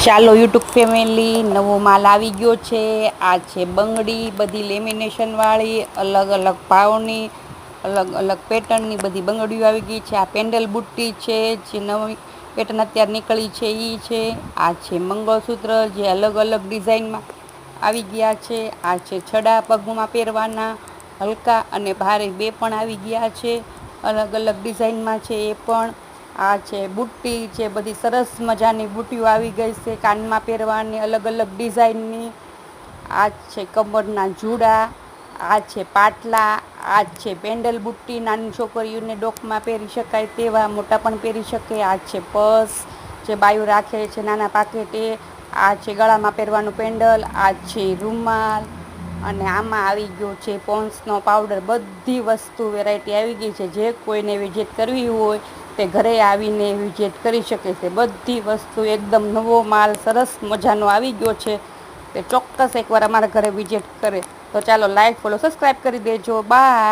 ચાલો YouTube family, નવો માલ આવી ગયો છે. આ છે બંગડી, બધી લેમિનેશનવાળી, અલગ અલગ ભાવની, અલગ અલગ પેટર્નની બધી બંગડીઓ આવી ગઈ છે. આ પેન્ડલ બુટ્ટી છે, જે નવી પેટર્ન અત્યારે નીકળી છે એ છે. આ છે મંગળસૂત્ર, જે અલગ અલગ ડિઝાઇનમાં આવી ગયા છે. આ છે છડા પગમાં પહેરવાના, હલકા અને ભારે બે પણ આવી ગયા છે. અલગ અલગ ડિઝાઇનમાં છે એ પણ. આ છે બુટ્ટી છે, બધી સરસ મજાની બુટ્ટીઓ આવી ગઈ છે, કાનમાં પહેરવાની અલગ અલગ ડિઝાઇનની. આ છે કમરના જૂડા, આ છે પાટલા, આ છે પેન્ડલ બુટ્ટી, નાની છોકરીઓને ડોકમાં પહેરી શકાય તેવા, મોટા પણ પહેરી શકે. આ છે પર્સ, જે બાયું રાખે છે નાના પાકેટે. આ છે ગળામાં પહેરવાનું પેન્ડલ. આ છે રૂમાલ, અને આમાં આવી ગયો છે પોન્સનો પાવડર. બધી વસ્તુ વેરાયટી આવી ગઈ છે. જે કોઈને વિઝિટ કરવી હોય તે ઘરે આવીને વિઝિટ કરી શકે છે. બધી વસ્તુ એકદમ નવો માલ સરસ મજાનો આવી ગયો છે. તે ચોક્કસ એકવાર અમારા ઘરે વિઝિટ કરે. તો ચાલો લાઈક, ફોલો, સબસ્ક્રાઈબ કરી દેજો. બાય.